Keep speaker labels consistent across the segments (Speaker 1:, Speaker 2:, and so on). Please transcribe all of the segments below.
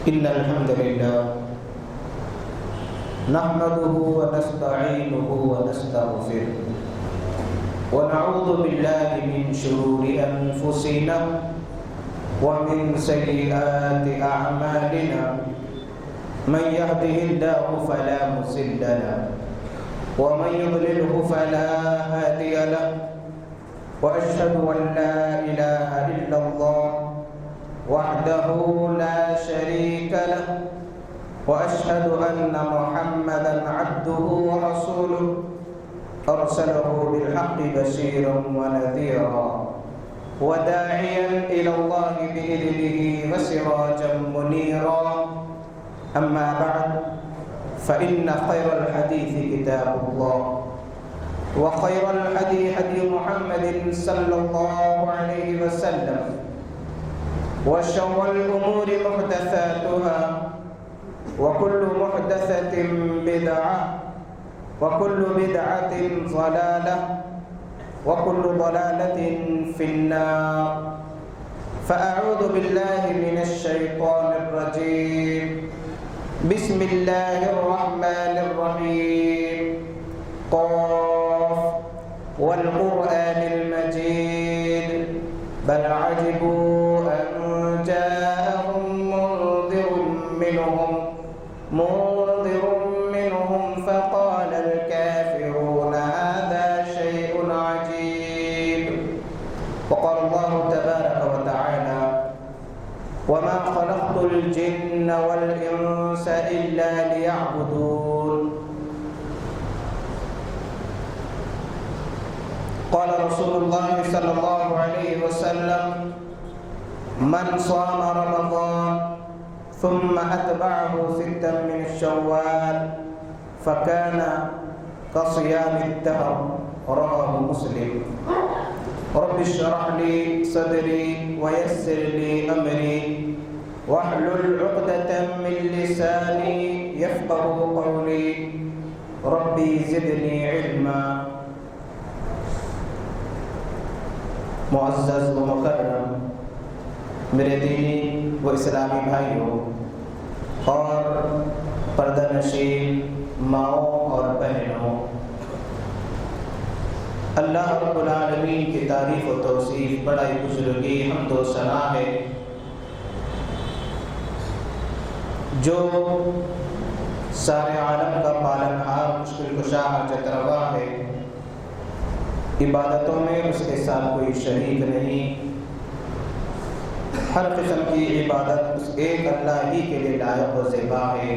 Speaker 1: إن الحمد لله نحمده ونستعينه ونستغفره ونعوذ بالله من شرور أنفسنا ومن سيئات أعمالنا من يهده الله فلا مضل له ومن يضلله فلا هادي له وأشهد أن لا إله إلا الله وحده لا شريك له وأشهد أن محمدا عبده ورسوله أرسله بالحق بشيرا ونذيرا وداعيا إلى الله بإذنه وسراجا منيرا أما بعد فإن خير الحديث كتاب الله وخير الهدي هدي محمد صلى الله عليه وسلم وشر الأمور محدثاتها وكل محدثة بدعة وكل بدعة ضلالة وكل ضلالة في النار فأعوذ بالله من الشيطان الرجيم بسم الله الرحمن الرحيم قاف والقرآن المجيد بل عجبوا أن جاءهم منذر منهم فقال الكافرون هذا شيء عجيب وقال الله تبارك وتعالى وما خلقت الجن والإنس إلا ليعبدون قال رسول الله صلى الله عليه وسلم من صام رمضان ثم أتبعه ستا من شوال فكان كصيام الدهر رواه مسلم رب اشرح لي صدري ويسر لي أمري واحلل عقدة من لساني يفقه قولي ربي زدني علما معزز و مکرم میرے دینی و اسلامی بھائیوں اور پردہ نشین ماؤں اور بہنوں، اللہ رب العالمین کی تعریف و توصیف بڑائی بزرگی حمد و ثنا ہے جو سارے عالم کا پالن ہار مشکل کشا حاجت روا ہے، عبادتوں میں اس کے ساتھ کوئی شریک نہیں، ہر قسم کی عبادت اس ایک اللہ ہی کے لیے لائق و زیبا ہے،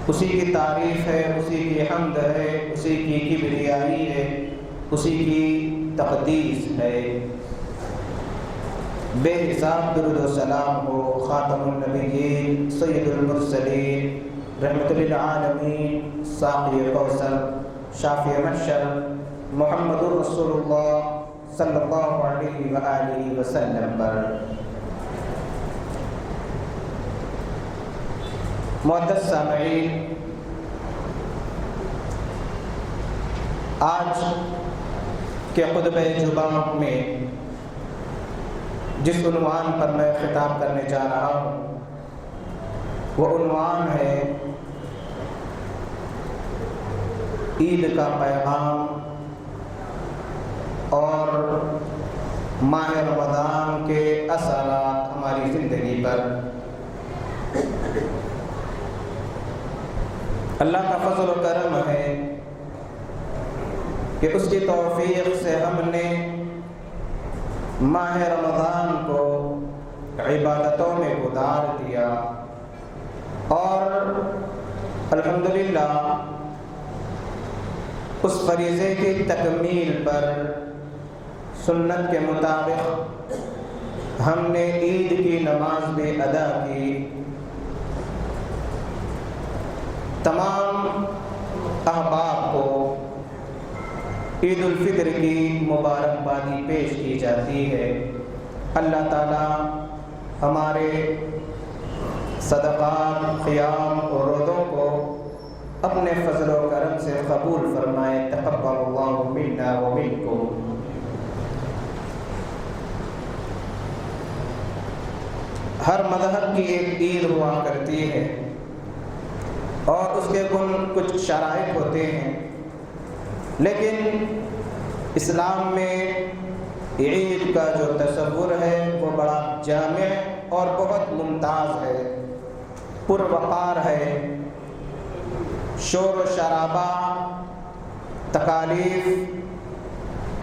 Speaker 1: اسی کی تعریف ہے، اسی کی حمد ہے، اسی کی کبریائی ہے، اسی کی تقدیس ہے۔ بے حساب درود و سلام ہو خاتم النبیین سید المرسلین رحمت للعالمین ساقی کوثر شافی محشر محمد رسول اللہ صلی اللہ علیہ وآلہ وسلم پر۔ معزز سامعین، آج کے خطبہ جمعہ میں جس عنوان پر میں خطاب کرنے جا رہا ہوں وہ عنوان ہے عید کا پیغام اور ماہ رمضان کے اثرات ہماری زندگی پر۔ اللہ کا فضل و کرم ہے کہ اس کی توفیق سے ہم نے ماہ رمضان کو عبادتوں میں گزار دیا اور الحمدللہ اس فریضے کی تکمیل پر سنت کے مطابق ہم نے عید کی نماز بھی ادا کی، تمام احباب کو عید الفطر کی مبارکبادی پیش کی جاتی ہے۔ اللہ تعالی ہمارے صدقات، قیام اور روزوں کو اپنے فضل و کرم سے قبول فرمائے۔ تقبل اللہ منا و منکم۔ ہر مذہب کی ایک عید ہوا کرتی ہے اور اس کے کچھ شرائط ہوتے ہیں، لیکن اسلام میں عید کا جو تصور ہے وہ بڑا جامع اور بہت ممتاز ہے، پروقار ہے۔ شور و شرابہ، تکالیف،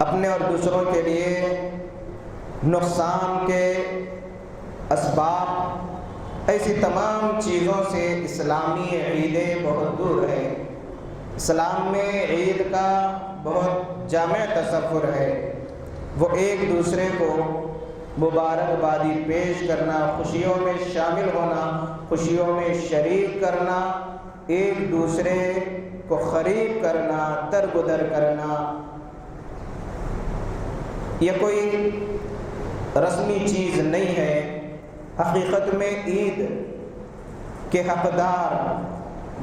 Speaker 1: اپنے اور دوسروں کے لیے نقصان کے اسباب، ایسی تمام چیزوں سے اسلامی عیدیں بہت دور ہیں۔ اسلام میں عید کا بہت جامع تصور ہے، وہ ایک دوسرے کو مبارکبادی پیش کرنا، خوشیوں میں شامل ہونا، خوشیوں میں شریک کرنا، ایک دوسرے کو قریب کرنا، درگزر کرنا۔ یہ کوئی رسمی چیز نہیں ہے، حقیقت میں عید کے حقدار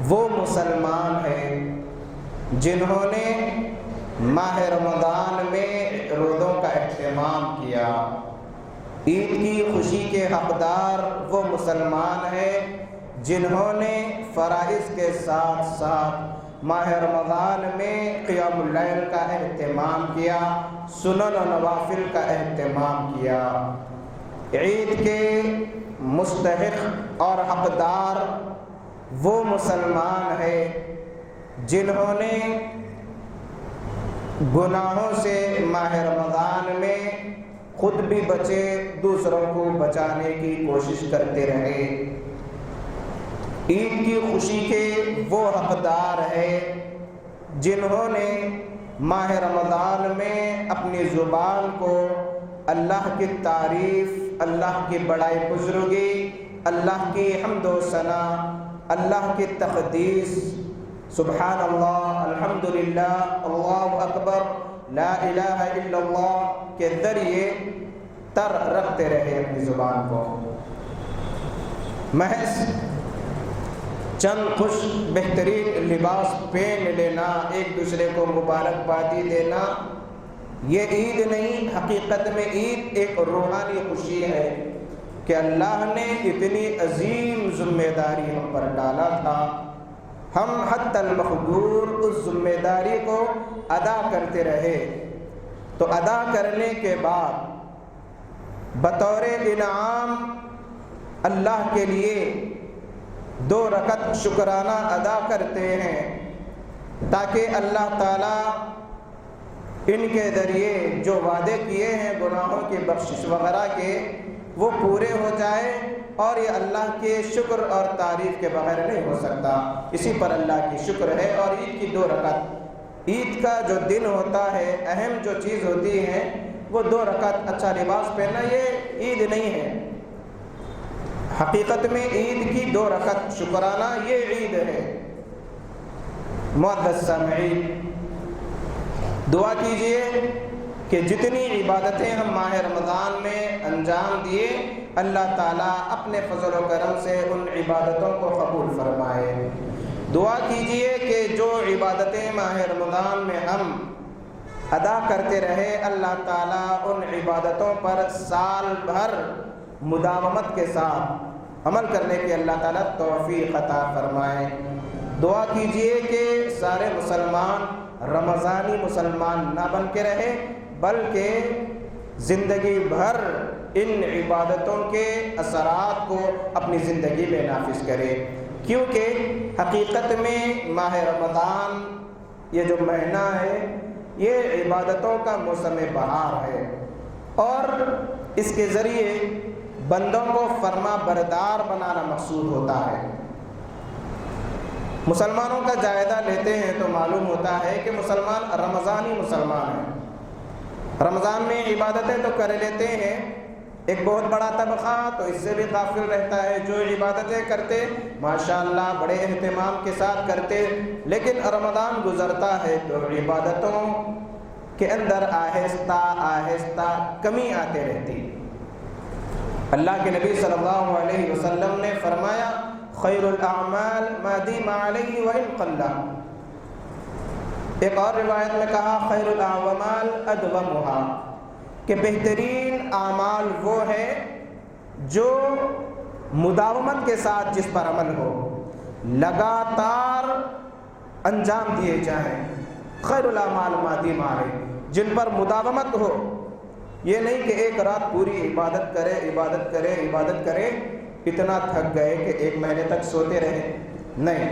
Speaker 1: وہ مسلمان ہیں جنہوں نے ماہ رمضان میں روزوں کا اہتمام کیا۔ عید کی خوشی کے حقدار وہ مسلمان ہیں جنہوں نے فرائض کے ساتھ ساتھ ماہ رمضان میں قیام اللیل کا اہتمام کیا، سنن و نوافل کا اہتمام کیا۔ عید کے مستحق اور حقدار وہ مسلمان ہیں جنہوں نے گناہوں سے ماہ رمضان میں خود بھی بچے، دوسروں کو بچانے کی کوشش کرتے رہے۔ عید کی خوشی کے وہ حقدار ہیں جنہوں نے ماہ رمضان میں اپنی زبان کو اللہ کی تعریف، اللہ کی بڑائی بزرگی، اللہ کی حمد و ثنا، اللہ کی تقدیس، سبحان اللہ، الحمدللہ، اللہ اکبر، لا الہ الا اللہ کے ذریعے تر رکھتے رہے اپنی زبان کو۔ محض چند خوش بہترین لباس پہن لینا، ایک دوسرے کو مبارکبادی دینا، یہ عید نہیں۔ حقیقت میں عید ایک روحانی خوشی ہے کہ اللہ نے اتنی عظیم ذمہ داری ہم پر ڈالا تھا، ہم حتی المقدور اس ذمہ داری کو ادا کرتے رہے۔ تو ادا کرنے کے بعد بطور انعام اللہ کے لیے 2 رکعت شکرانہ ادا کرتے ہیں تاکہ اللہ تعالیٰ ان کے ذریعے جو وعدے کیے ہیں گناہوں کی بخشش وغیرہ کے وہ پورے ہو جائے، اور یہ اللہ کے شکر اور تعریف کے بغیر نہیں ہو سکتا۔ اسی پر اللہ کی شکر ہے۔ اور عید کی 2 رکعت، عید کا جو دن ہوتا ہے، اہم جو چیز ہوتی ہے وہ 2 رکعت اچھا لباس پہننا، یہ عید نہیں ہے۔ حقیقت میں عید کی 2 رکعت شکرانہ یہ عید ہے۔ معزز سامعین، دعا کیجئے کہ جتنی عبادتیں ہم ماہ رمضان میں انجام دیے، اللہ تعالیٰ اپنے فضل و کرم سے ان عبادتوں کو قبول فرمائے۔ دعا کیجئے کہ جو عبادتیں ماہ رمضان میں ہم ادا کرتے رہے، اللہ تعالیٰ ان عبادتوں پر سال بھر مداومت کے ساتھ عمل کرنے کی اللہ تعالیٰ توفیق عطا فرمائے۔ دعا کیجئے کہ سارے مسلمان رمضانی مسلمان نہ بن کے رہے، بلکہ زندگی بھر ان عبادتوں کے اثرات کو اپنی زندگی میں نافذ کرے، کیونکہ حقیقت میں ماہ رمضان یہ جو مہینہ ہے یہ عبادتوں کا موسم بہار ہے، اور اس کے ذریعے بندوں کو فرما بردار بنانا مقصود ہوتا ہے۔ مسلمانوں کا جائزہ لیتے ہیں تو معلوم ہوتا ہے کہ مسلمان رمضانی مسلمان ہیں، رمضان میں عبادتیں تو کر لیتے ہیں، ایک بہت بڑا طبقہ تو اس سے بھی غافل رہتا ہے، جو عبادتیں کرتے ماشاءاللہ بڑے اہتمام کے ساتھ کرتے، لیکن رمضان گزرتا ہے تو عبادتوں کے اندر آہستہ آہستہ کمی آتے رہتی۔ اللہ کے نبی صلی اللہ علیہ وسلم نے فرمایا خیر الاعمال ما دیم علیہ وان قل۔ ایک اور روایت میں کہا خیر الاعمال ادومھا، کہ بہترین اعمال وہ ہے جو مداومت کے ساتھ جس پر عمل ہو، لگاتار انجام دیے جائیں، خیر الاعمال ما دیم علیہ، جن پر مداومت ہو. یہ نہیں کہ ایک رات پوری عبادت کرے اتنا تھک گئے کہ 1 مہینے تک سوتے رہے. نہیں،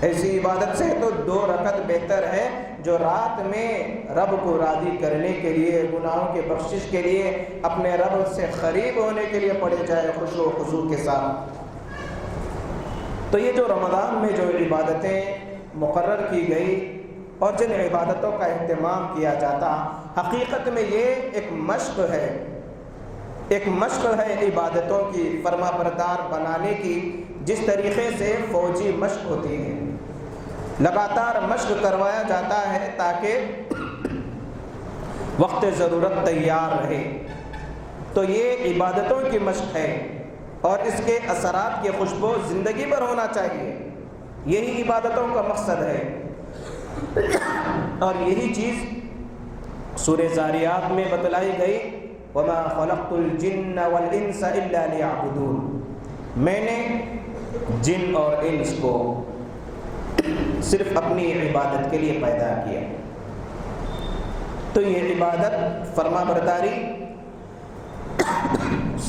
Speaker 1: ایسی عبادت سے تو 2 رکعت بہتر ہے جو رات میں رب کو راضی کرنے کے لیے، گناہوں کے بخشش کے لیے، اپنے رب سے قریب ہونے کے لیے پڑھے جائے خشوع و خضوع کے ساتھ. تو یہ جو رمضان میں جو عبادتیں مقرر کی گئی اور جن عبادتوں کا اہتمام کیا جاتا، حقیقت میں یہ ایک مشق ہے عبادتوں کی فرما بردار بنانے کی، جس طریقے سے فوجی مشق ہوتی ہے. لگاتار مشق کروایا جاتا ہے تاکہ وقت ضرورت تیار رہے. تو یہ عبادتوں کی مشق ہے اور اس کے اثرات کی خوشبو زندگی بھر ہونا چاہیے. یہی عبادتوں کا مقصد ہے. اور یہی چیز سورہ زاریات میں بتلائی گئی، وَمَا خَلَقْتُ الْجِنَّ وَالْإِنسَ إِلَّا لِيَعْبُدُونَ. میں نے جن اور انس کو صرف اپنی عبادت کے لیے پیدا کیا. تو یہ عبادت فرما برداری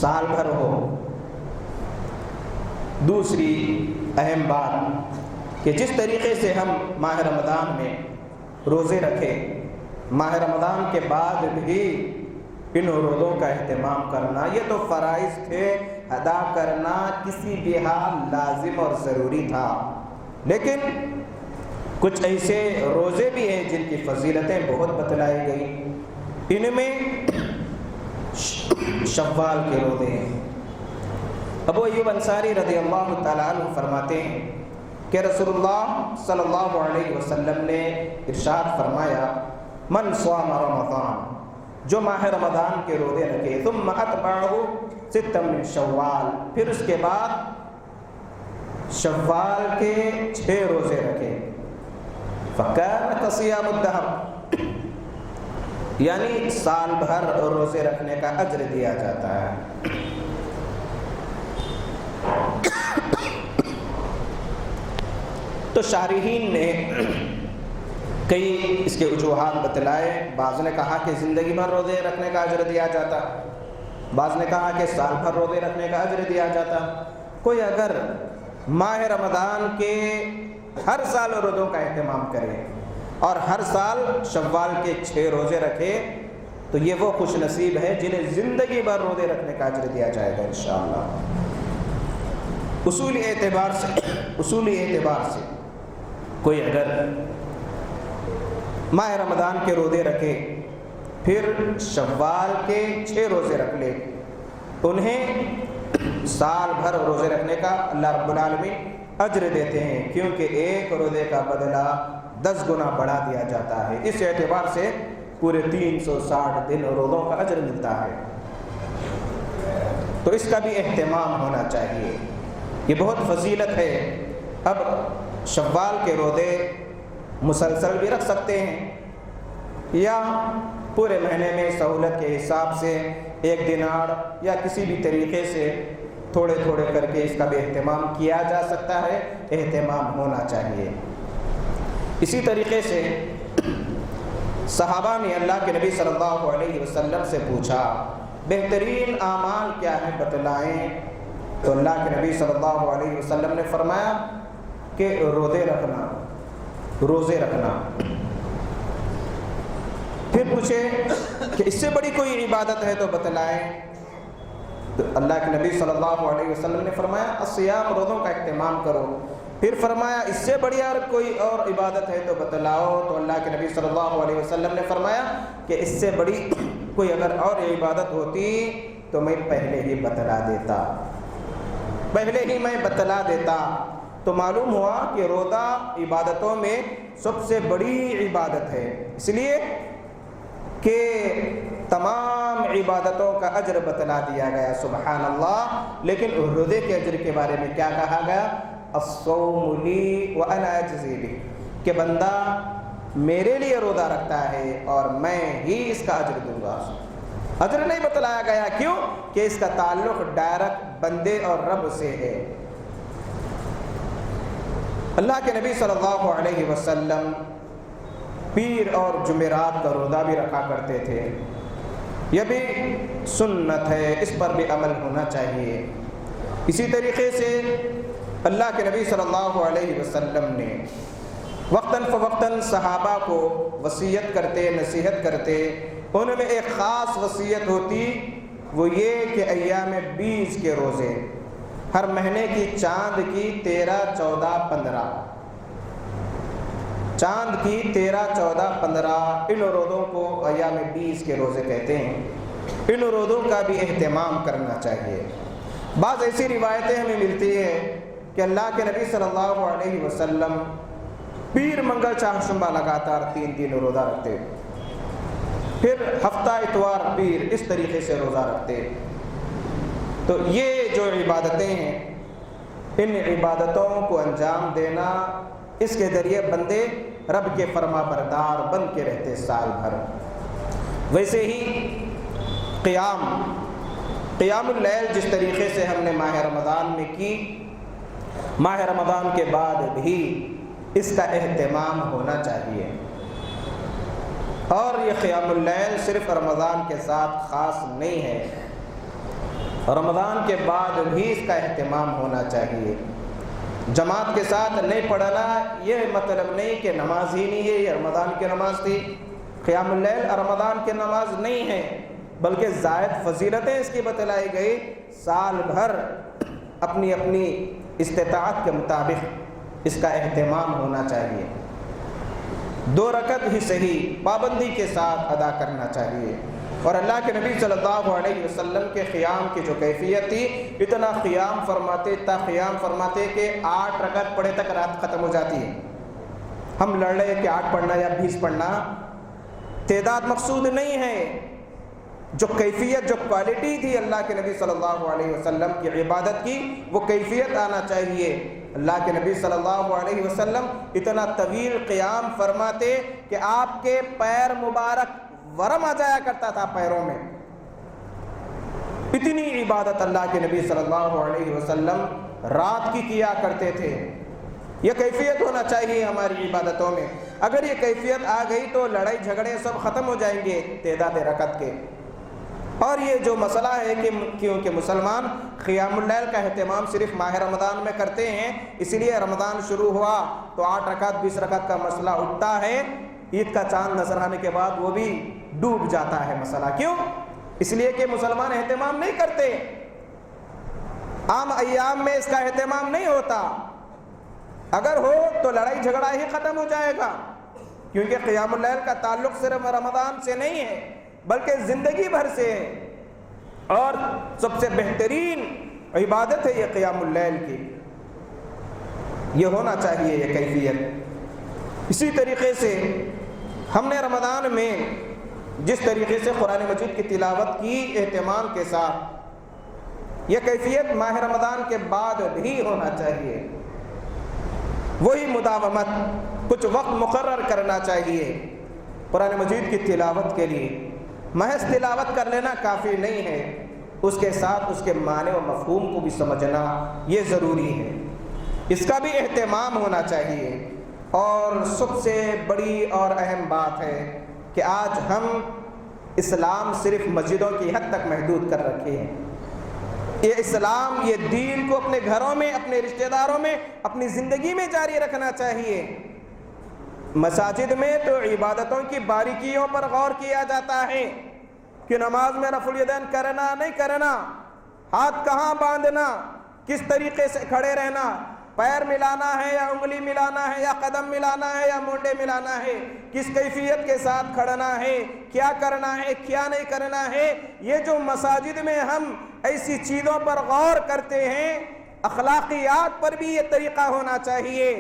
Speaker 1: سال بھر ہو. دوسری اہم بات کہ جس طریقے سے ہم ماہ رمضان میں روزے رکھیں، ماہ رمضان کے بعد بھی ان روزوں کا اہتمام کرنا، یہ تو فرائض تھے، ادا کرنا کسی بھی حال لازم اور ضروری تھا. لیکن کچھ ایسے روزے بھی ہیں جن کی فضیلتیں بہت بتلائی گئی. ان میں شوال کے روزے ہیں. ابو ایوب انصاری رضی اللہ تعالیٰ عنہ فرماتے ہیں کہ رسول اللہ صلی اللہ علیہ وسلم نے ارشاد فرمایا، من صام رمضان، جو ماہ رمضان کے روزے رکھے، ثم اتبعہ ستا من شوال، پھر اس کے بعد شوال کے 6 روزے رکھے، فکان کصیام الدہر، یعنی سال بھر روزے رکھنے کا اجر دیا جاتا ہے. تو شارحین نے کئی اس کے وجوہات بتلائے. بعض نے کہا کہ زندگی بھر روزے رکھنے کا اجر دیا جاتا، بعض نے کہا کہ سال بھر روزے رکھنے کا اجر دیا جاتا. کوئی اگر ماہ رمضان کے ہر سال روزوں کا اہتمام کرے اور ہر سال شوال کے 6 روزے رکھے تو یہ وہ خوش نصیب ہے جنہیں زندگی بھر روزے رکھنے کا اجر دیا جائے گا انشاءاللہ. اصولی اعتبار سے کوئی اگر ماہ رمضان کے روزے رکھے پھر شوال کے 6 روزے رکھ لے، انہیں سال بھر روزے رکھنے کا اللہ رب العالمین اجر دیتے ہیں، کیونکہ ایک روزے کا بدلہ 10 گنا بڑھا دیا جاتا ہے. اس اعتبار سے پورے 360 دن روزوں کا اجر ملتا ہے. تو اس کا بھی اہتمام ہونا چاہیے، یہ بہت فضیلت ہے. اب شوال کے روزے مسلسل بھی رکھ سکتے ہیں یا پورے مہینے میں سہولت کے حساب سے 1 دینار یا کسی بھی طریقے سے تھوڑے تھوڑے کر کے اس کا بھی اہتمام کیا جا سکتا ہے. اہتمام ہونا چاہیے. اسی طریقے سے صحابہ نے اللہ کے نبی صلی اللہ علیہ وسلم سے پوچھا بہترین اعمال کیا ہیں بتلائیں. تو اللہ کے نبی صلی اللہ علیہ وسلم نے فرمایا کہ روزے رکھنا. پھر پوچھے کہ اس سے بڑی کوئی عبادت ہے تو بتلائیں. تو اللہ کے نبی صلی اللہ علیہ وسلم نے فرمایا الصیام، روزوں کا اہتمام کرو. پھر فرمایا اس سے بڑی اور کوئی اور عبادت ہے تو بتلاؤ. تو اللہ کے نبی صلی اللہ علیہ وسلم نے فرمایا کہ اس سے بڑی کوئی اگر اور عبادت ہوتی تو میں پہلے ہی بتلا دیتا. تو معلوم ہوا کہ روزہ عبادتوں میں سب سے بڑی عبادت ہے، اس لیے کہ تمام عبادتوں کا اجر بتلا دیا گیا. سبحان اللہ. لیکن روزے کے اجر کے بارے میں کیا کہا گیا؟ الصوم لی وانا اجزی بہ، کہ بندہ میرے لیے روزہ رکھتا ہے اور میں ہی اس کا اجر دوں گا. اجر نہیں بتلایا گیا، کیوں کہ اس کا تعلق ڈائریکٹ بندے اور رب سے ہے۔ اللہ کے نبی صلی اللہ علیہ وسلم پیر اور جمعرات کا روزہ بھی رکھا کرتے تھے، یہ بھی سنت ہے، اس پر بھی عمل ہونا چاہیے۔ اسی طریقے سے اللہ کے نبی صلی اللہ علیہ وسلم نے وقتاً فوقتاً صحابہ کو وصیت کرتے، نصیحت کرتے، ان میں ایک خاص وصیت ہوتی، وہ یہ کہ ایام 20 کے روزے، ہر مہینے کی چاند کی 13، 14، 15، چاند کی 13، 14، 15 ان روزوں کو ایام 20 کے روزے کہتے ہیں۔ ان روزوں کا بھی اہتمام کرنا چاہیے۔ بعض ایسی روایتیں ہمیں ملتی ہیں کہ اللہ کے نبی صلی اللہ علیہ وسلم پیر، منگل، چہارشنبہ لگاتار 3 دن روزہ رکھتے، پھر ہفتہ اتوار، پیر، اس طریقے سے روزہ رکھتے۔ تو یہ جو عبادتیں ہیں، ان عبادتوں کو انجام دینا، اس کے ذریعے بندے رب کے فرما بردار بن کے رہتے سال بھر۔ ویسے ہی قیام اللیل جس طریقے سے ہم نے ماہ رمضان میں کی، ماہ رمضان کے بعد بھی اس کا اہتمام ہونا چاہیے۔ اور یہ قیام اللیل صرف رمضان کے ساتھ خاص نہیں ہے، رمضان کے بعد بھی اس کا اہتمام ہونا چاہیے۔ جماعت کے ساتھ نہیں پڑھنا یہ مطلب نہیں کہ نماز ہی نہیں ہے، یہ رمضان کی نماز تھی۔ قیام اللیل رمضان کی نماز نہیں ہے، بلکہ زائد فضیلتیں اس کی بتلائی گئی۔ سال بھر اپنی اپنی استطاعت کے مطابق اس کا اہتمام ہونا چاہیے۔ 2 رکعت ہی صحیح پابندی کے ساتھ ادا کرنا چاہیے۔ اور اللہ کے نبی صلی اللہ علیہ وسلم کے قیام کی جو کیفیت تھی، اتنا قیام فرماتے کہ 8 رکعت پڑھے تک رات ختم ہو جاتی ہے۔ ہم لڑ رہے کہ 8 پڑھنا یا 20 پڑھنا، تعداد مقصود نہیں ہے، جو کیفیت، جو کوالٹی تھی اللہ کے نبی صلی اللہ علیہ وسلم کی عبادت کی، وہ کیفیت آنا چاہیے۔ اللہ کے نبی صلی اللہ علیہ وسلم اتنا طویل قیام فرماتے کہ آپ کے پیر مبارک ورم آ جایا کرتا تھا پیروں میں، اتنی عبادت اللہ کے نبی صلی اللہ علیہ وسلم رات کی کیا کرتے تھے۔ یہ کیفیت ہونا چاہیے ہماری عبادتوں میں۔ اگر یہ کیفیت آ گئی تو لڑائی جھگڑے سب ختم ہو جائیں گے تعداد رکعت کے۔ اور یہ جو مسئلہ ہے کہ کیونکہ مسلمان قیام اللیل کا اہتمام صرف ماہ رمضان میں کرتے ہیں، اس لیے رمضان شروع ہوا تو 8 رکعت 20 رکعت کا مسئلہ اٹھتا ہے، عید کا چاند نظر آنے کے بعد وہ بھی ڈوب جاتا ہے مسئلہ۔ کیوں؟ اس لیے کہ مسلمان اہتمام نہیں کرتے، عام ایام میں اس کا اہتمام نہیں ہوتا۔ اگر ہو تو لڑائی جھگڑا ہی ختم ہو جائے گا، کیونکہ قیام اللیل کا تعلق صرف رمضان سے نہیں ہے بلکہ زندگی بھر سے ہے، اور سب سے بہترین عبادت ہے یہ قیام اللیل کی۔ یہ ہونا چاہیے یہ کیفیت۔ اسی طریقے سے ہم نے رمضان میں جس طریقے سے قرآن مجید کی تلاوت کی اہتمام کے ساتھ، یہ کیفیت ماہ رمضان کے بعد بھی ہونا چاہیے۔ وہی مداومت، کچھ وقت مقرر کرنا چاہیے قرآن مجید کی تلاوت کے لیے۔ محض تلاوت کر لینا کافی نہیں ہے، اس کے ساتھ اس کے معنی و مفہوم کو بھی سمجھنا یہ ضروری ہے، اس کا بھی اہتمام ہونا چاہیے۔ اور سب سے بڑی اور اہم بات ہے کہ آج ہم اسلام صرف مسجدوں کی حد تک محدود کر رکھے ہیں۔ یہ اسلام، یہ دین کو اپنے گھروں میں، اپنے رشتہ داروں میں، اپنی زندگی میں جاری رکھنا چاہیے۔ مساجد میں تو عبادتوں کی باریکیوں پر غور کیا جاتا ہے کہ نماز میں رفع الیدین کرنا نہیں کرنا، ہاتھ کہاں باندھنا، کس طریقے سے کھڑے رہنا، پیر ملانا ہے یا انگلی ملانا ہے یا قدم ملانا ہے یا مونڈے ملانا ہے، کس کیفیت کے ساتھ کھڑنا ہے، کیا کرنا ہے، کیا نہیں کرنا ہے۔ یہ جو مساجد میں ہم ایسی چیزوں پر غور کرتے ہیں، اخلاقیات پر بھی یہ طریقہ ہونا چاہیے۔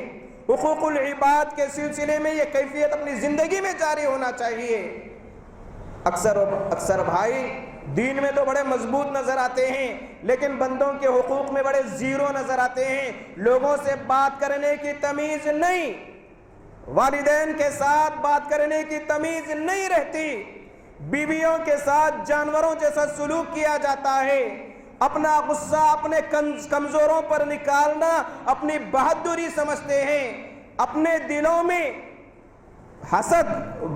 Speaker 1: حقوق العباد کے سلسلے میں یہ کیفیت اپنی زندگی میں جاری ہونا چاہیے۔ اکثر بھائی دین میں تو بڑے مضبوط نظر آتے ہیں، لیکن بندوں کے حقوق میں بڑے زیرو نظر آتے ہیں۔ لوگوں سے بات کرنے کی تمیز نہیں، والدین کے ساتھ بات کرنے کی تمیز نہیں رہتی،
Speaker 2: بیویوں کے ساتھ جانوروں جیسا سلوک کیا جاتا ہے، اپنا غصہ اپنے کمزوروں پر نکالنا اپنی بہادری سمجھتے ہیں، اپنے دلوں میں حسد،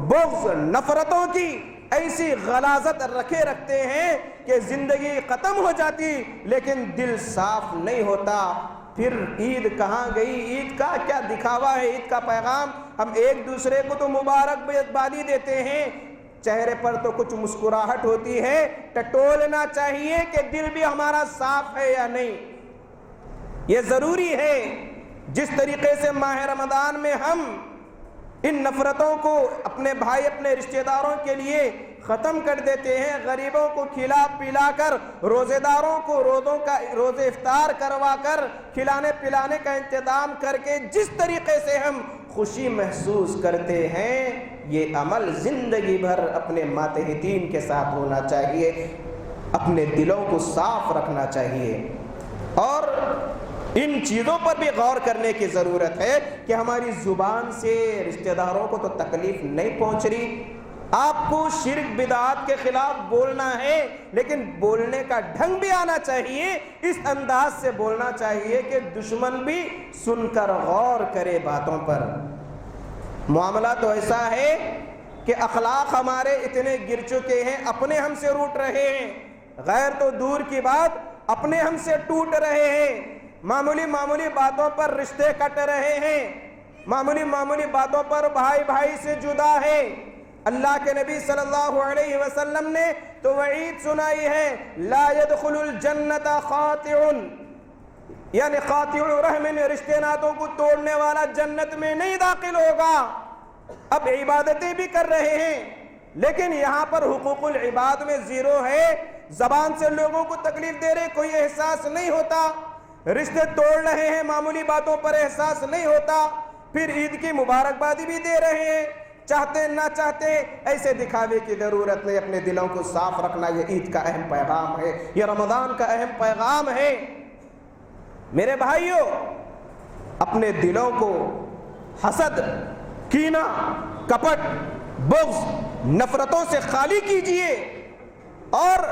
Speaker 2: بغض، نفرتوں کی ایسی غلاظت رکھتے ہیں کہ زندگی ختم ہو جاتی لیکن دل صاف نہیں ہوتا۔ پھر عید کہاں گئی؟ عید کا کیا دکھاوا ہے؟ عید کا پیغام ہم ایک دوسرے کو تو مبارکبادی دیتے ہیں، چہرے پر تو کچھ مسکراہٹ ہوتی ہے، ٹٹولنا چاہیے کہ دل بھی ہمارا صاف ہے یا نہیں۔ یہ ضروری ہے۔ جس طریقے سے ماہ رمضان میں ہم ان نفرتوں کو اپنے بھائی اپنے رشتہ داروں کے لیے ختم کر دیتے ہیں، غریبوں کو کھلا پلا کر، روزے داروں کو روزے افطار کروا کر، کھلانے پلانے کا انتظام کر کے جس طریقے سے ہم خوشی محسوس کرتے ہیں، یہ عمل زندگی بھر اپنے ماتحتین کے ساتھ ہونا چاہیے، اپنے دلوں کو صاف رکھنا چاہیے۔ اور ان چیزوں پر بھی غور کرنے کی ضرورت ہے کہ ہماری زبان سے رشتہ داروں کو تو تکلیف نہیں پہنچ رہی۔ آپ کو شرک بدعات کے خلاف بولنا ہے، لیکن بولنے کا ڈھنگ بھی آنا چاہیے، اس انداز سے بولنا چاہیے کہ دشمن بھی سن کر غور کرے باتوں پر۔ معاملہ تو ایسا ہے کہ اخلاق ہمارے اتنے گر چکے ہیں، اپنے ہم سے روٹ رہے ہیں، غیر تو دور کی بات اپنے ہم سے ٹوٹ رہے ہیں، معمولی باتوں پر رشتے کٹ رہے ہیں، معمولی باتوں پر بھائی بھائی سے جدا ہے۔ اللہ کے نبی صلی اللہ علیہ وسلم نے تو وعید سنائی ہے، لا يدخل الجنت قاطع، یعنی قاطع رحم، رشتے ناتوں کو توڑنے والا جنت میں نہیں داخل ہوگا۔ اب عبادتیں بھی کر رہے ہیں لیکن یہاں پر حقوق العباد میں زیرو ہے، زبان سے لوگوں کو تکلیف دے رہے، کوئی احساس نہیں ہوتا، رشتے توڑ رہے ہیں، معمولی باتوں پر احساس نہیں ہوتا، پھر عید کی مبارکبادی بھی دے رہے ہیں، چاہتے نہ چاہتے۔ ایسے دکھاوے کی ضرورت نہیں، اپنے دلوں کو صاف رکھنا یہ عید کا اہم پیغام ہے، یہ رمضان کا اہم پیغام ہے۔ میرے بھائیوں، اپنے دلوں کو حسد، کینہ، کپٹ، بغض، نفرتوں سے خالی کیجئے اور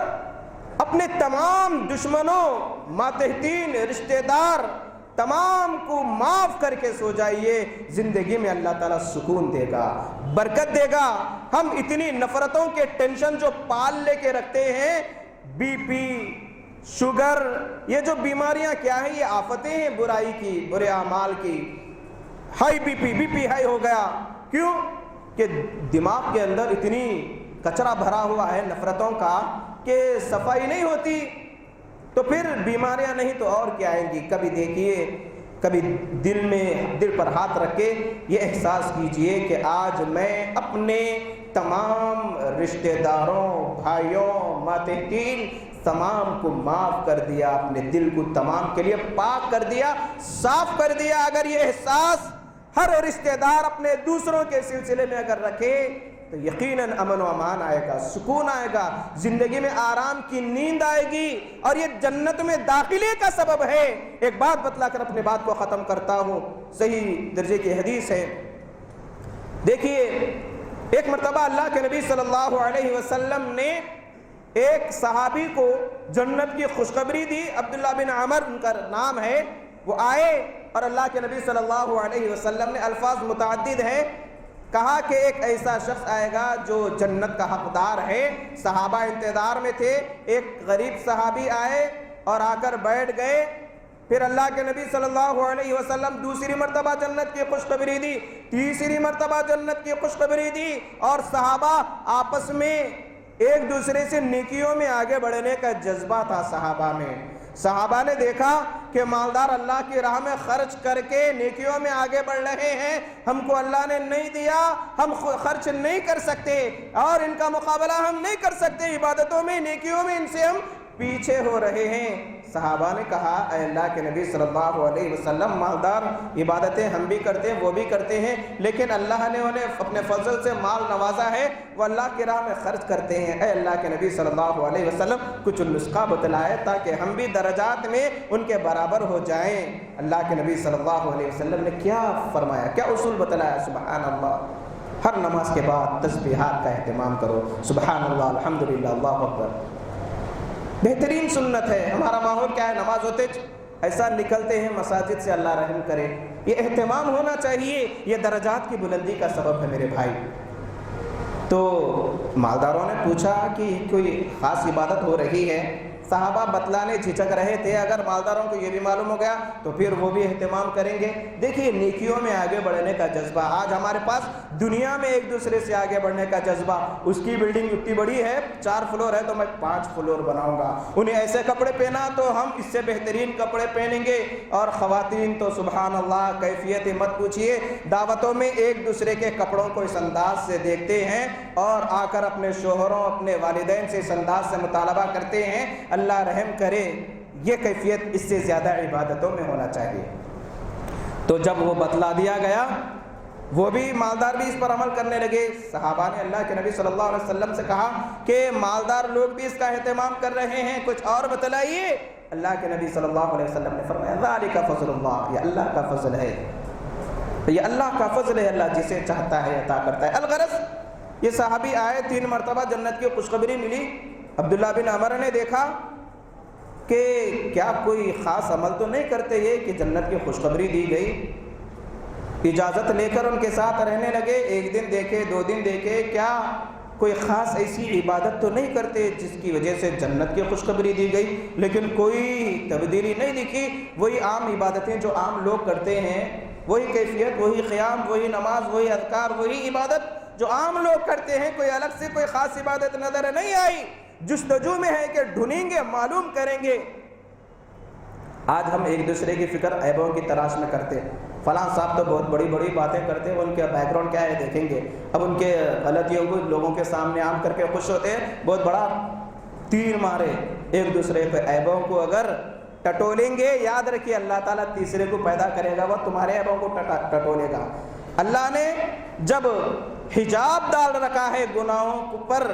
Speaker 2: اپنے تمام دشمنوں، ماتحتین، رشتہ دار تمام کو معاف کر کے سو جائیے۔ زندگی میں اللہ تعالیٰ سکون دے گا، برکت دے گا۔ ہم اتنی نفرتوں کے ٹینشن جو پال لے کے رکھتے ہیں، بی پی، شوگر، یہ جو بیماریاں کیا ہیں، یہ آفتیں ہیں برائی کی، برے اعمال کی۔ ہائی بی پی ہائی ہو گیا، کیوں کہ دماغ کے اندر اتنی کچرا بھرا ہوا ہے نفرتوں کا کہ صفائی نہیں ہوتی، تو پھر بیماریاں نہیں تو اور کیا آئیں گی۔ کبھی دیکھیے، کبھی دل پر ہاتھ رکھ کے یہ احساس کیجئے کہ آج میں اپنے تمام رشتہ داروں، بھائیوں، ماتحتین تمام کو معاف کر دیا، اپنے دل کو تمام کے لیے پاک کر دیا، صاف کر دیا۔ اگر یہ احساس ہر رشتہ دار اپنے دوسروں کے سلسلے میں اگر رکھے تو یقیناً امن و امان آئے گا، سکون آئے گا، زندگی میں آرام کی نیند آئے گی، اور یہ جنت میں داخلے کا سبب ہے۔ ایک بات بتلا کر اپنے بات کو ختم کرتا ہوں، صحیح درجے کی حدیث ہے۔ دیکھیے، ایک مرتبہ اللہ کے نبی صلی اللہ علیہ وسلم نے ایک صحابی کو جنت کی خوشخبری دی، عبداللہ بن عمر ان کا نام ہے۔ وہ آئے اور اللہ کے نبی صلی اللہ علیہ وسلم نے، الفاظ متعدد ہے، کہا کہ ایک ایسا شخص آئے گا جو جنت کا حقدار ہے۔ صحابہ انتظار میں تھے، ایک غریب صحابی آئے اور آ کر بیٹھ گئے۔ پھر اللہ کے نبی صلی اللہ علیہ وسلم دوسری مرتبہ جنت کی خوشخبری دی، تیسری مرتبہ جنت کی خوشخبری دی، اور صحابہ آپس میں ایک دوسرے سے نیکیوں میں آگے بڑھنے کا جذبہ تھا صحابہ میں۔ صحابہ نے دیکھا کہ مالدار اللہ کی راہ میں خرچ کر کے نیکیوں میں آگے بڑھ رہے ہیں، ہم کو اللہ نے نہیں دیا، ہم خرچ نہیں کر سکتے اور ان کا مقابلہ ہم نہیں کر سکتے، عبادتوں میں، نیکیوں میں ان سے ہم پیچھے ہو رہے ہیں۔ صحابہ نے کہا، اے اللہ کے نبی صلی اللہ علیہ وسلم، مالدار عبادتیں ہم بھی کرتے ہیں، وہ بھی کرتے ہیں، لیکن اللہ نے انہیں اپنے فضل سے مال نوازا ہے، وہ اللہ کی راہ میں خرچ کرتے ہیں۔ اے اللہ کے نبی صلی اللہ علیہ وسلم، کچھ نسخہ بتلائے تاکہ ہم بھی درجات میں ان کے برابر ہو جائیں۔ اللہ کے نبی صلی اللہ علیہ وسلم نے کیا فرمایا، کیا اصول بتلایا؟ سبحان اللہ،
Speaker 1: ہر نماز کے بعد تسبیحات کا اہتمام کرو، سبحان اللہ، الحمدللہ، اللہ اکبر، بہترین سنت ہے۔ ہمارا ماحول کیا ہے، نماز ہوتے ایسا نکلتے ہیں مساجد سے، اللہ رحم کرے، یہ اہتمام ہونا چاہیے، یہ درجات کی بلندی کا سبب ہے میرے بھائی۔ تو مالداروں نے پوچھا کہ کوئی خاص عبادت ہو رہی ہے؟ صحابہ بتلانے جھجک رہے تھے، اگر مالداروں کو یہ بھی معلوم ہو گیا تو پھر وہ بھی اہتمام کریں گے۔ دیکھیے نیکیوں میں آگے بڑھنے کا جذبہ، آج ہمارے پاس دنیا میں ایک دوسرے سے آگے بڑھنے کا جذبہ، اس کی بلڈنگ اتنی بڑی ہے 4 فلور ہے تو میں 5 فلور بناؤں گا، انہیں ایسے کپڑے پہنا تو ہم اس سے بہترین کپڑے پہنیں گے، اور خواتین تو سبحان اللہ کیفیت مت پوچھیے، دعوتوں میں ایک دوسرے کے کپڑوں کو اس انداز سے دیکھتے ہیں اور آ کر اپنے شوہروں اپنے والدین سے اس انداز سے مطالبہ کرتے ہیں۔ اللہ رحم کرے، یہ کیفیت اس سے زیادہ عبادتوں میں ہونا چاہیے۔ تو جب وہ بتلا دیا گیا، وہ بھی مالدار بھی اس پر عمل کرنے لگے۔ صحابہ نے اللہ کے نبی صلی اللہ علیہ وسلم سے کہا کہ مالدار لوگ بھی اس کا اہتمام کر رہے ہیں، کچھ اور بتلائیے۔ اللہ کے نبی صلی اللہ علیہ وسلم نے فرمایا ذالک فضل اللہ، یہ اللہ کا فضل ہے، یہ اللہ کا فضل ہے، اللہ جسے چاہتا ہے عطا کرتا ہے۔ الغرض یہ صحابی آئے، 3 مرتبہ جنت کی خوشخبری ملی۔ عبداللہ بن عمر نے دیکھا کہ کیا کوئی خاص عمل تو نہیں کرتے یہ کہ جنت کی خوشخبری دی گئی، اجازت لے کر ان کے ساتھ رہنے لگے۔ 1 دن دیکھے، 2 دن دیکھے، کیا کوئی خاص ایسی عبادت تو نہیں کرتے جس کی وجہ سے جنت کی خوشخبری دی گئی، لیکن کوئی تبدیلی نہیں دکھی، وہی عام عبادتیں جو عام لوگ کرتے ہیں، وہی کیفیت، وہی قیام، وہی نماز، وہی اذکار، وہی عبادت جو عام لوگ کرتے ہیں، کوئی الگ سے کوئی خاص عبادت نظر نہیں آئی۔ جستجو میں ہے کہ ڈھونڈیں گے، معلوم کریں گے۔ آج ہم ایک دوسرے کی فکر عیبوں کی تلاش میں کرتے ہیں، فلاں صاحب تو بہت بڑی بڑی باتیں کرتے ہیں، ان کے بیک گراؤنڈ کیا ہے دیکھیں گے، اب ان کے غلطیوں کو لوگوں کے سامنے عام کر کے خوش ہوتے ہیں، بہت بڑا تیر مارے ایک دوسرے پہ۔ عیبوں کو اگر ٹٹولیں گے، یاد رکھیے اللہ تعالیٰ تیسرے کو پیدا کرے گا، وہ تمہارے عیبوں کو ٹٹولے گا۔ اللہ نے جب حجاب ڈال رکھا ہے گناہوں پر،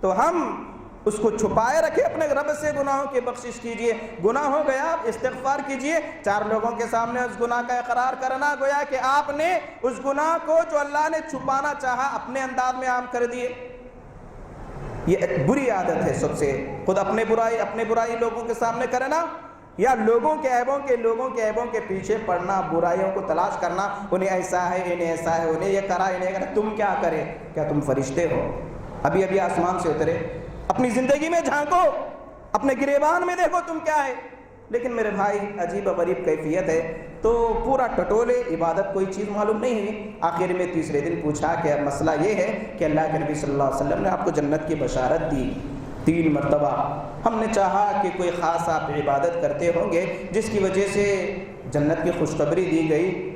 Speaker 1: تو ہم اس کو چھپائے رکھے، اپنے رب سے گناہوں کی بخشش کیجئے۔ گناہ ہو گیا، استغفار کیجئے، 4 لوگوں کے سامنے اس گناہ کا اقرار کرنا، گویا کہ آپ نے اس گناہ کو جو اللہ نے چھپانا چاہا اپنے انداز میں عام کر دیے۔ یہ بری عادت ہے سب سے، خود اپنے برائی لوگوں کے سامنے کرنا، یا لوگوں کے عیبوں کے پیچھے پڑنا، برائیوں کو تلاش کرنا، انہیں ایسا ہے، انہیں ایسا ہے، انہیں یہ کرا، انہیں کرا، تم کیا کرے؟ کیا تم فرشتے ہو؟ ابھی آسمان سے اترے؟ اپنی زندگی میں جھانکو، اپنے گریبان میں دیکھو تم کیا ہے۔ لیکن میرے بھائی عجیب و غریب کیفیت ہے، تو پورا ٹٹولے، عبادت کوئی چیز معلوم نہیں ہوئی۔ آخر میں تیسرے دن پوچھا کہ مسئلہ یہ ہے کہ اللہ کے نبی صلی اللہ علیہ وسلم نے آپ کو جنت کی بشارت دی 3 مرتبہ، ہم نے چاہا کہ کوئی خاص آپ عبادت کرتے ہوں گے جس کی وجہ سے جنت کی خوشخبری دی گئی۔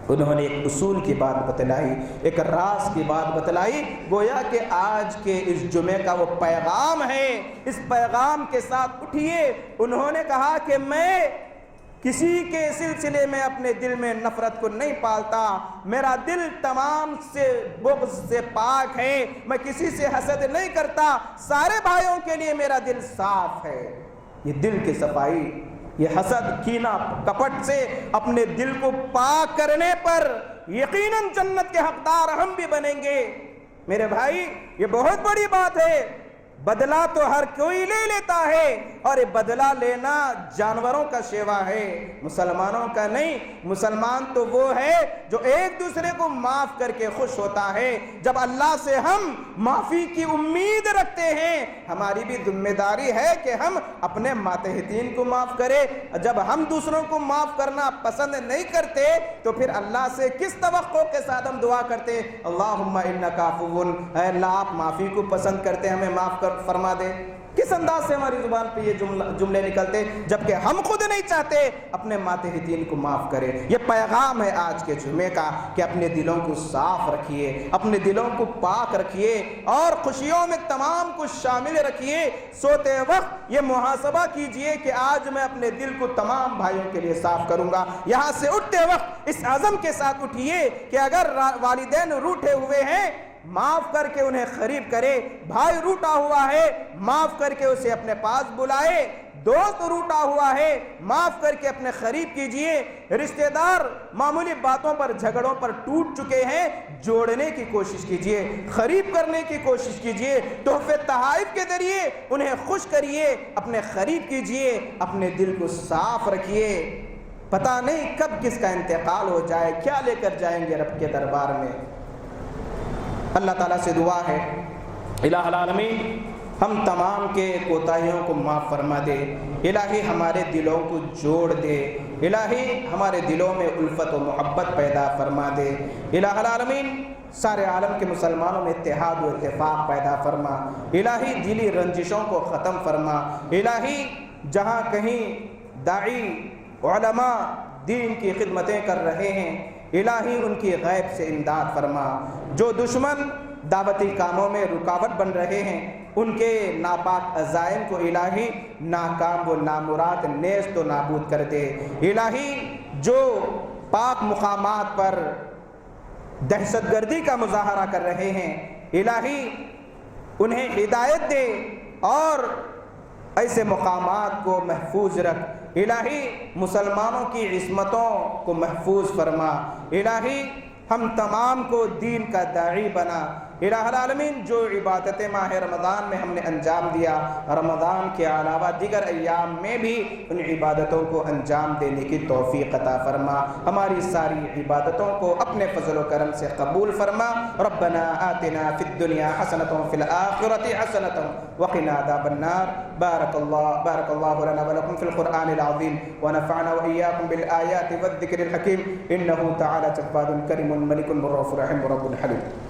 Speaker 1: انہوں نے ایک اصول کی بات بتلائی، ایک راز کی بات بتلائی، گویا کہ آج کے اس جمعے کا وہ پیغام ہے، اس پیغام کے ساتھ اٹھیے۔ انہوں نے کہا کہ میں کسی کے سلسلے میں اپنے دل میں نفرت کو نہیں پالتا، میرا دل تمام سے بغض سے پاک ہے، میں کسی سے حسد نہیں کرتا، سارے بھائیوں کے لیے میرا دل صاف ہے۔ یہ دل کی صفائی، یہ حسد، کینہ، کپٹ سے اپنے دل کو پاک کرنے پر یقیناً جنت کے حقدار ہم بھی بنیں گے۔ میرے بھائی یہ بہت بڑی بات ہے۔ بدلہ تو ہر کوئی لے لیتا ہے، اور یہ بدلہ لینا جانوروں کا شیوا ہے، مسلمانوں کا نہیں۔ مسلمان تو وہ ہے جو ایک دوسرے کو معاف کر کے خوش ہوتا ہے۔ جب اللہ سے ہم معافی کی امید رکھتے ہیں، ہماری بھی ذمہ داری ہے کہ ہم اپنے ماتحتین کو معاف کریں۔ جب ہم دوسروں کو معاف کرنا پسند نہیں کرتے تو پھر اللہ سے کس توقع کے ساتھ ہم دعا کرتے؟ اللہم انکا عفو، اے اللہ آپ معافی کو پسند کرتے، ہمیں معاف فرما دے۔ کس انداز سے ہماری زبان پہ یہ جملے نکلتے جبکہ ہم خود نہیں چاہتے اپنے ماتحتین کو معاف کرے۔ یہ پیغام ہے آج کے جمعے کا کہ اپنے دلوں کو صاف رکھیے، اپنے دلوں کو پاک رکھیے، اور خوشیوں میں تمام کو شامل رکھیے۔ سوتے وقت یہ محاسبہ کیجئے کہ آج میں اپنے دل کو تمام بھائیوں کے لیے صاف کروں گا۔ یہاں سے اٹھتے وقت اس عزم کے ساتھ اٹھیے کہ اگر والدین روٹھے ہوئے ہیں
Speaker 2: معاف کر کے انہیں قریب کرے، بھائی روٹا ہوا ہے معاف کر کے اسے اپنے پاس بلائے، دوست روٹا ہوا ہے معاف کر کے اپنے قریب کیجئے، رشتہ دار معمولی باتوں پر جھگڑوں پر ٹوٹ چکے ہیں جوڑنے کی کوشش کیجئے، قریب کرنے کی کوشش کیجئے، تحفے تحائف کے ذریعے انہیں خوش کریے، اپنے قریب کیجئے، اپنے دل کو صاف رکھیے، پتہ نہیں کب کس کا انتقال ہو جائے، کیا لے کر جائیں گے رب کے دربار میں۔ اللہ تعالیٰ سے دعا ہے الہ العالمین ہم تمام کے کوتاہیوں کو معاف فرما دے، الہی ہمارے دلوں کو جوڑ دے، الہی ہمارے دلوں میں الفت و محبت پیدا فرما دے، الہ العالمین سارے عالم کے مسلمانوں میں اتحاد و اتفاق پیدا فرما، الہی دلی رنجشوں کو ختم فرما، الہی جہاں کہیں داعی علماء دین کی خدمتیں کر رہے ہیں الہی ان کی غیب سے امداد فرما، جو دشمن دعوتی کاموں میں رکاوٹ بن رہے ہیں ان کے ناپاک عزائم کو الہی ناکام و نامراد نیست و نابود کر دے، الہی جو پاک مقامات پر دہشت گردی کا مظاہرہ کر رہے ہیں الہی انہیں ہدایت دے اور ایسے مقامات کو محفوظ رکھ، الہی مسلمانوں کی عصمتوں کو محفوظ فرما، الہی ہم تمام کو دین کا داعی بنا، الہ العالمین جو عبادت ماہ رمضان میں ہم نے انجام دیا رمضان کے علاوہ دیگر ایام میں بھی ان عبادتوں کو انجام دینے کی توفیق عطا فرما، ہماری ساری عبادتوں کو اپنے فضل و کرم سے قبول فرما، ربنا آتنا فی الدنیا حسنۃ وفی الآخرۃ حسنۃ وقنا عذاب النار، بارک اللہ لنا ولکم فی القرآن العظیم ونفعنا وإیاکم بالآیات والذکر الحکیم، انہ تعالی جواد کریم ملک رؤوف رحیم رب حلیم۔